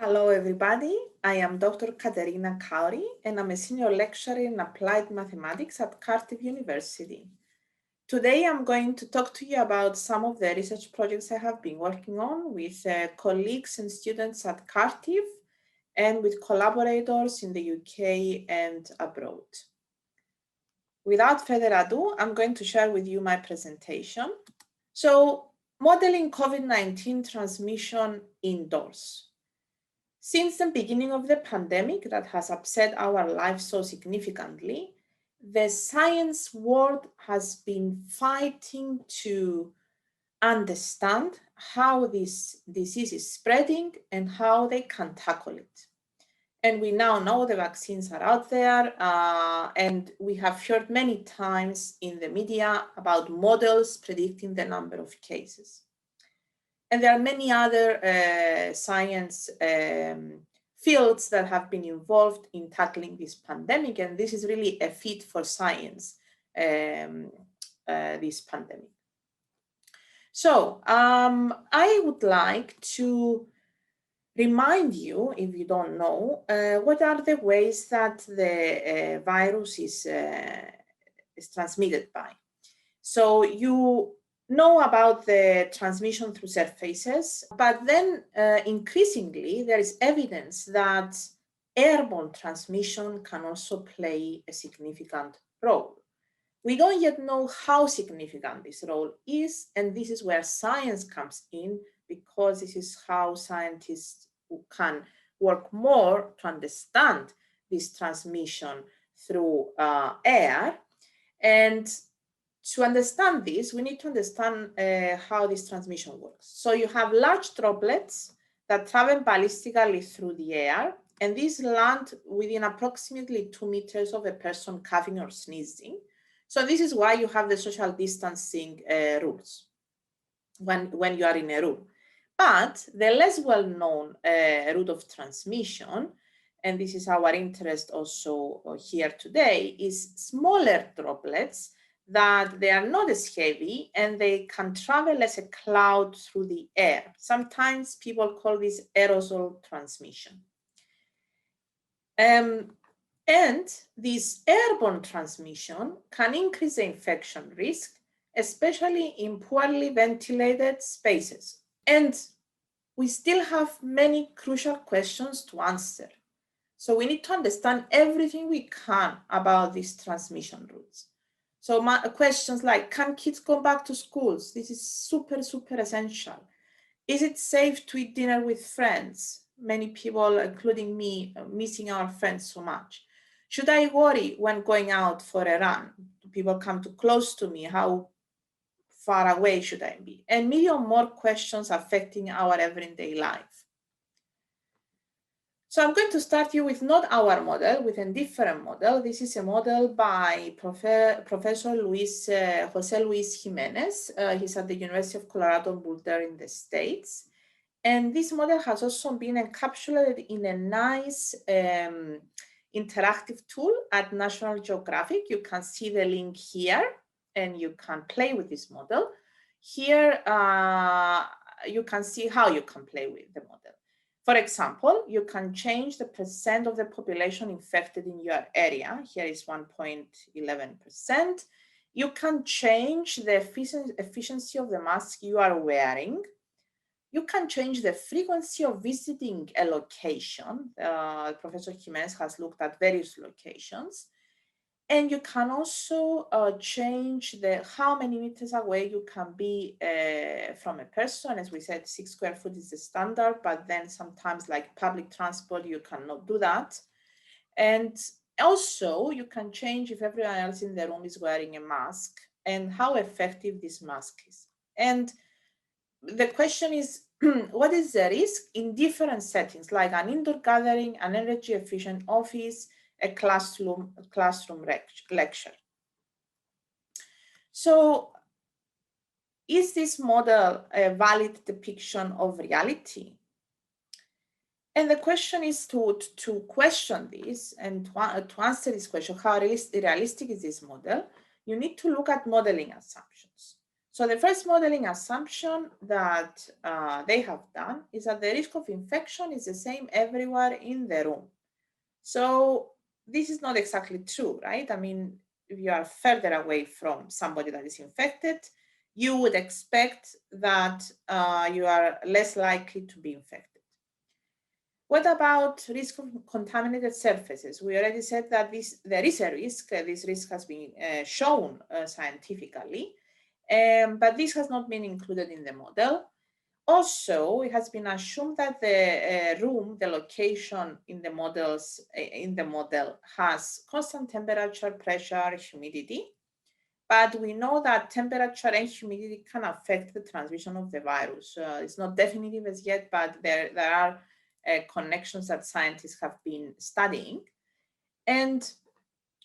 Hello, everybody. I am Dr. Katerina Kauri, and I'm a senior lecturer in applied mathematics at Cardiff University. Today, I'm going to talk to you about some of the research projects I have been working on with colleagues and students at Cardiff and with collaborators in the UK and abroad. Without further ado, I'm going to share with you my presentation. So, modeling COVID-19 transmission indoors. Since the beginning of the pandemic that has upset our lives so significantly, the science world has been fighting to understand how this disease is spreading and how they can tackle it. And we now know the vaccines are out there, and we have heard many times in the media about models predicting the number of cases. And there are many other science fields that have been involved in tackling this pandemic, and this is really a feat for science, this pandemic. So I would like to remind you, if you don't know, what are the ways that the virus is transmitted by. So you know about the transmission through surfaces, but then increasingly there is evidence that airborne transmission can also play a significant role. We don't yet know how significant this role is, and this is where science comes in, because this is how scientists can work more to understand this transmission through air. And to understand this, we need to understand how this transmission works. So you have large droplets that travel ballistically through the air, and these land within approximately 2 meters of a person coughing or sneezing. So this is why you have the social distancing rules when you are in a room. But the less well-known route of transmission, and this is our interest also here today, is smaller droplets that they are not as heavy and they can travel as a cloud through the air. Sometimes people call this aerosol transmission. And this airborne transmission can increase the infection risk, especially in poorly ventilated spaces. And we still have many crucial questions to answer. So we need to understand everything we can about these transmission routes. So questions like, can kids go back to schools? This is super, super essential. Is it safe to eat dinner with friends? Many people, including me, are missing our friends so much. Should I worry when going out for a run? Do people come too close to me? How far away should I be? And million more questions affecting our everyday life. So I'm going to start you with not our model, with a different model. This is a model by Professor Jose Luis Jimenez. He's at the University of Colorado Boulder in the States. And this model has also been encapsulated in a nice interactive tool at National Geographic. You can see the link here, and you can play with this model. Here, you can see how you can play with the model. For example, you can change the percent of the population infected in your area. Here is 1.11%. You can change the efficiency of the mask you are wearing. You can change the frequency of visiting a location. Professor Jimenez has looked at various locations. And you can also change how many meters away you can be from a person. As we said, 6 square feet is the standard, but then sometimes like public transport, you cannot do that. And also you can change if everyone else in the room is wearing a mask and how effective this mask is. And the question is, what is the risk in different settings, like an indoor gathering, an energy efficient office, a classroom lecture. So is this model a valid depiction of reality? And the question is to question this and to answer this question, how realistic is this model? You need to look at modeling assumptions. So the first modeling assumption that they have done is that the risk of infection is the same everywhere in the room. So this is not exactly true, right? I mean, if you are further away from somebody that is infected, you would expect that you are less likely to be infected. What about risk of contaminated surfaces? We already said that there is a risk. This risk has been shown scientifically, but this has not been included in the model. Also, it has been assumed that the room, the location in the model has constant temperature, pressure, humidity. But we know that temperature and humidity can affect the transmission of the virus. It's not definitive as yet, but there are connections that scientists have been studying. And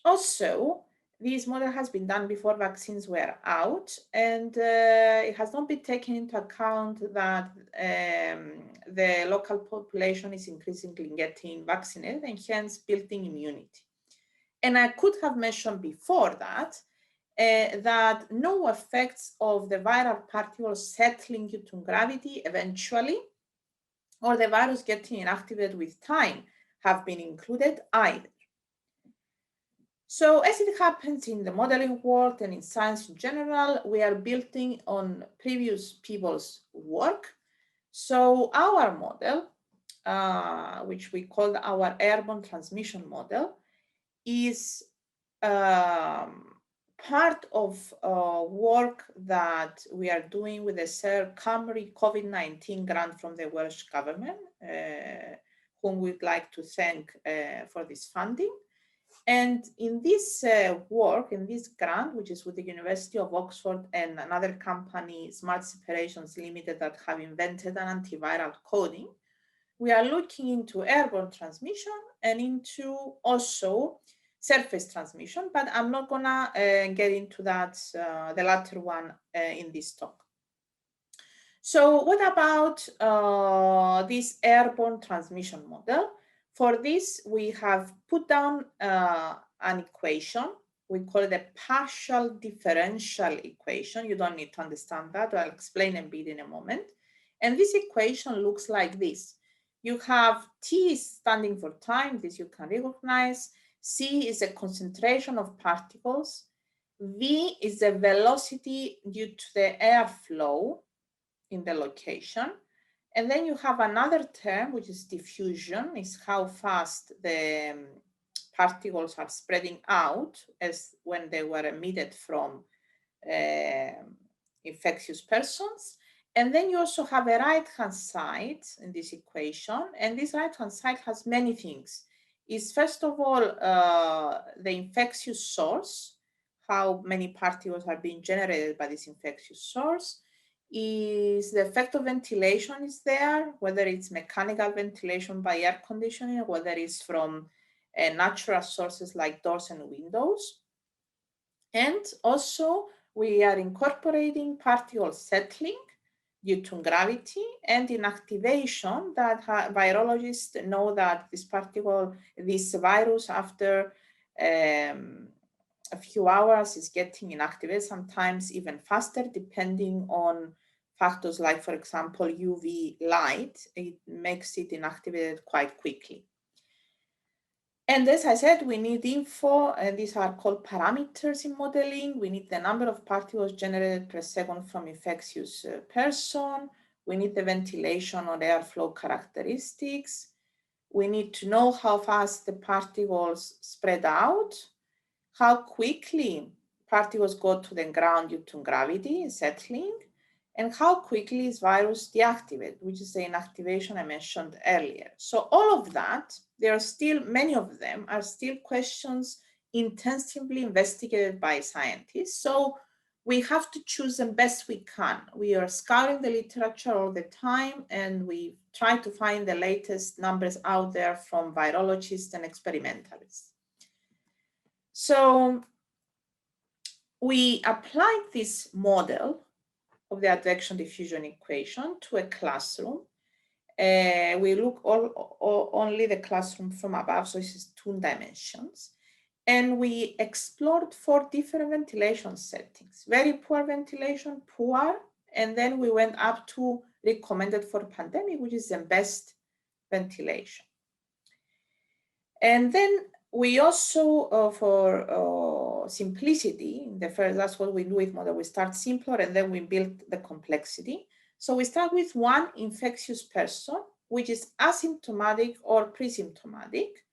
also, this model has been done before vaccines were out, and it has not been taken into account that the local population is increasingly getting vaccinated and hence building immunity. And I could have mentioned before that that no effects of the viral particles settling due to gravity eventually, or the virus getting inactivated with time, have been included either. So as it happens in the modeling world and in science in general, we are building on previous people's work. So our model, which we call our airborne transmission model, is part of work that we are doing with the Sir Camry COVID-19 grant from the Welsh government, whom we'd like to thank for this funding. And in this work, in this grant, which is with the University of Oxford and another company, Smart Separations Limited, that have invented an antiviral coating, we are looking into airborne transmission and into also surface transmission, but I'm not gonna get into that, the latter one in this talk. So what about this airborne transmission model? For this, we have put down an equation. We call it a partial differential equation. You don't need to understand that. I'll explain a bit in a moment. And this equation looks like this. You have T standing for time, this you can recognize. C is a concentration of particles. V is the velocity due to the airflow in the location. And then you have another term, which is diffusion, is how fast the particles are spreading out as when they were emitted from infectious persons. And then you also have a right-hand side in this equation. And this right-hand side has many things. It's first of all, the infectious source, how many particles are being generated by this infectious source. Is the effect of ventilation is there, whether it's mechanical ventilation by air conditioning, or whether it's from natural sources like doors and windows. And also we are incorporating particle settling due to gravity and inactivation that virologists know that this virus after a few hours is getting inactivated, sometimes even faster, depending on factors like, for example, UV light. It makes it inactivated quite quickly. And as I said, we need info, and these are called parameters in modeling. We need the number of particles generated per second from infectious person. We need the ventilation or airflow characteristics. We need to know how fast the particles spread out, how quickly particles go to the ground due to gravity settling, and how quickly is virus deactivated, which is the inactivation I mentioned earlier. So all of that, there are still, many of them are still questions intensively investigated by scientists. So we have to choose them best we can. We are scouring the literature all the time, and we try to find the latest numbers out there from virologists and experimentalists. So we applied this model of the advection diffusion equation to a classroom. We look only the classroom from above, so this is 2 dimensions. And we explored 4 different ventilation settings: very poor ventilation, poor, and then we went up to recommended for pandemic, which is the best ventilation. And then we also, for simplicity, in the first, that's what we do with model. We start simpler and then we build the complexity. So we start with one infectious person, which is asymptomatic or pre-symptomatic.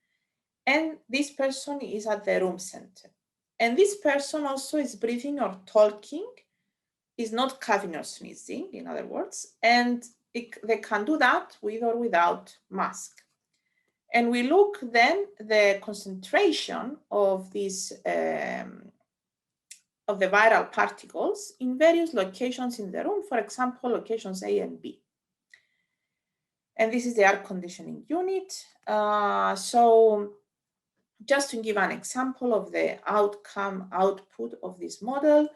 And this person is at the room center. And this person also is breathing or talking, is not coughing or sneezing, in other words, and they can do that with or without mask. And we look then the concentration of these of the viral particles in various locations in the room, for example, locations A and B. And this is the air conditioning unit. So just to give an example of the output of this model,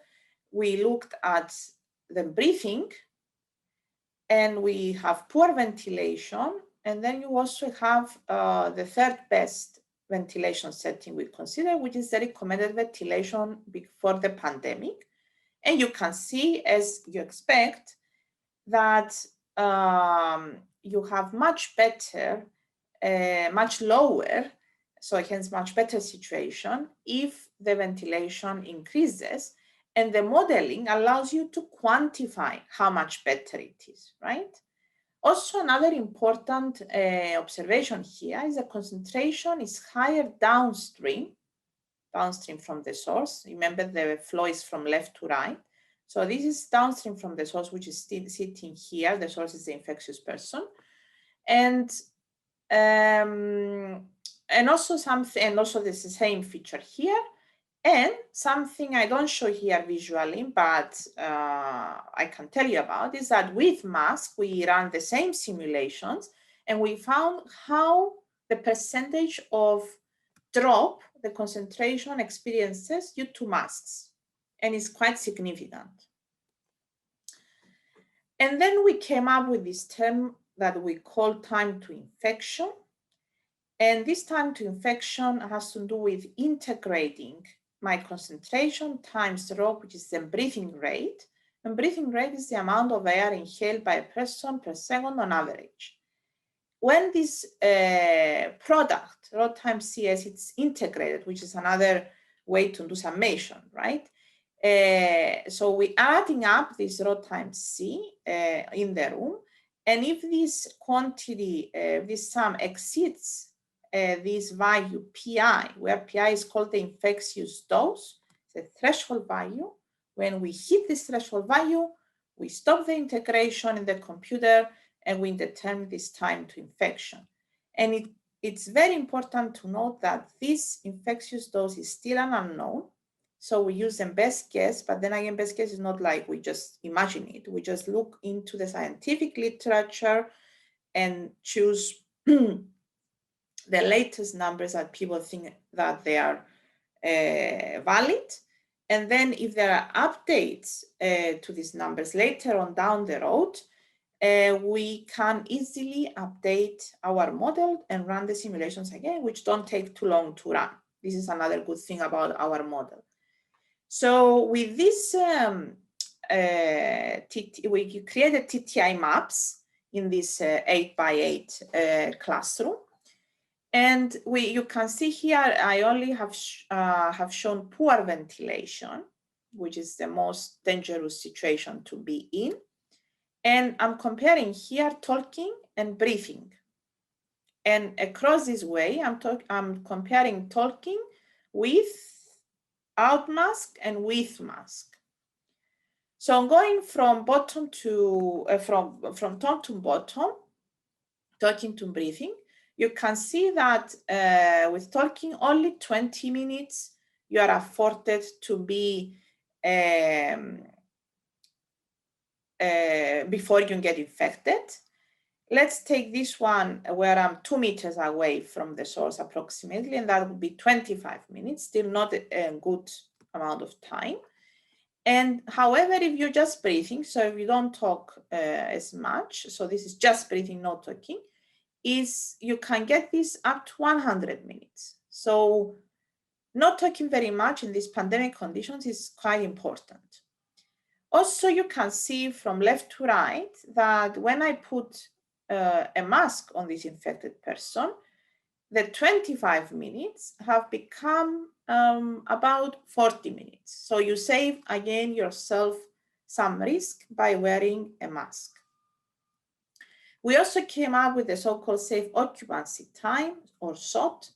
we looked at the breathing, and we have poor ventilation, and then you also have the third best ventilation setting we consider, which is the recommended ventilation before the pandemic. And you can see, as you expect, that you have much better, much lower, so hence much better situation if the ventilation increases, and the modeling allows you to quantify how much better it is, right? Also, another important observation here is the concentration is higher downstream from the source. Remember, the flow is from left to right. So this is downstream from the source, which is still sitting here. The source is the infectious person. And also this is the same feature here. And something I don't show here visually, but I can tell you about, is that with mask, we ran the same simulations, and we found how the percentage of drop the concentration experiences due to masks, and it's quite significant. And then we came up with this term that we call time to infection. And this time to infection has to do with integrating my concentration times rho, which is the breathing rate. And breathing rate is the amount of air inhaled by a person per second on average. When this product, rho times CS, it's integrated, which is another way to do summation, right? So we're adding up this rho times C in the room. And if this quantity, this sum exceeds this value pi, where pi is called the infectious dose, the threshold value, when we hit this threshold value, we stop the integration in the computer and we determine this time to infection. And it's very important to note that this infectious dose is still an unknown. So we use the best guess, but then again, best guess is not like we just imagine it. We just look into the scientific literature and choose the latest numbers that people think that they are valid. And then if there are updates to these numbers later on down the road, we can easily update our model and run the simulations again, which don't take too long to run. This is another good thing about our model. So with this, we created TTI maps in this 8x8 classroom. And you can see here, I only have shown poor ventilation, which is the most dangerous situation to be in. And I'm comparing here talking and breathing. And across this way, I'm comparing talking without mask and with mask. So I'm going from bottom to, from top to bottom, talking to breathing. You can see that with talking only 20 minutes, you are afforded to be before you get infected. Let's take this one where I'm 2 meters away from the source approximately, and that would be 25 minutes, still not a good amount of time. And however, if you're just breathing, so if you don't talk as much, so this is just breathing, not talking, is you can get this up to 100 minutes. So not talking very much in these pandemic conditions is quite important. Also, you can see from left to right that when I put a mask on this infected person, the 25 minutes have become about 40 minutes. So you save again yourself some risk by wearing a mask. We also came up with the so-called safe occupancy time, or SOT,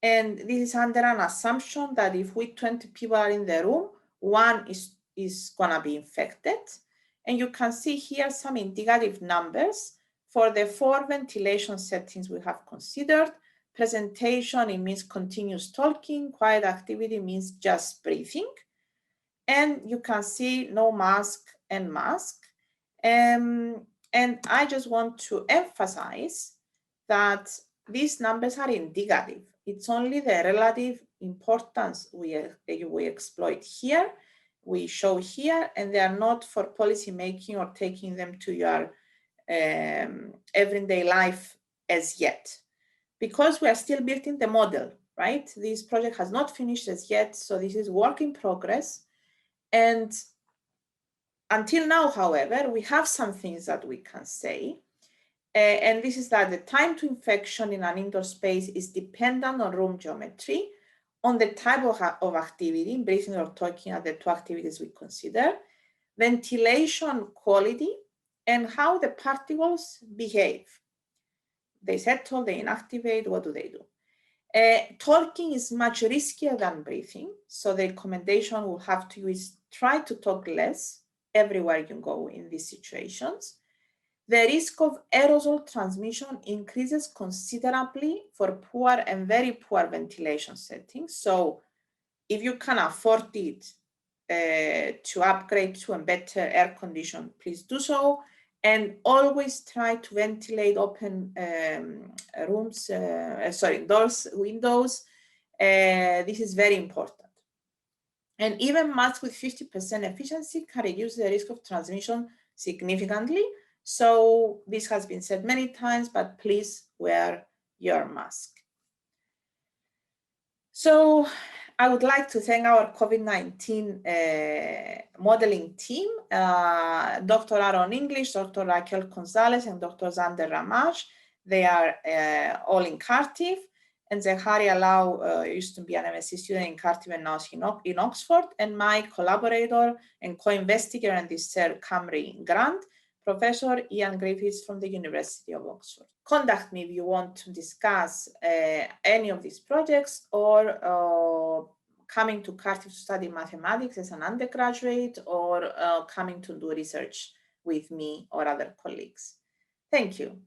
and this is under an assumption that if we 20 people are in the room, one is gonna be infected. And you can see here some indicative numbers for the 4 ventilation settings we have considered. Presentation, it means continuous talking. Quiet activity means just breathing. And you can see no mask and mask. And I just want to emphasize that these numbers are indicative. It's only the relative importance we exploit here, we show here, and they are not for policy making or taking them to your everyday life as yet, because we are still building the model, right? This project has not finished as yet, so this is work in progress. And until now, however, we have some things that we can say. And this is that the time to infection in an indoor space is dependent on room geometry, on the type of activity, breathing or talking are the 2 activities we consider, ventilation quality, and how the particles behave. They settle, they inactivate, what do they do? Talking is much riskier than breathing, so the recommendation we'll have to is try to talk less everywhere you go in these situations. The risk of aerosol transmission increases considerably for poor and very poor ventilation settings. So if you can afford it to upgrade to a better air condition, please do so. And always try to ventilate open doors, windows. This is very important. And even masks with 50% efficiency can reduce the risk of transmission significantly. So this has been said many times, but please wear your mask. So I would like to thank our COVID-19 modeling team, Dr. Aaron English, Dr. Raquel Gonzalez, and Dr. Zander Ramaj. They are all in Cardiff, and Zecharia Lau used to be an MSc student in Cardiff and now is in Oxford, and my collaborator and co-investigator in this Camry grant, Professor Ian Griffiths from the University of Oxford. Contact me if you want to discuss any of these projects or coming to Cardiff to study mathematics as an undergraduate or coming to do research with me or other colleagues. Thank you.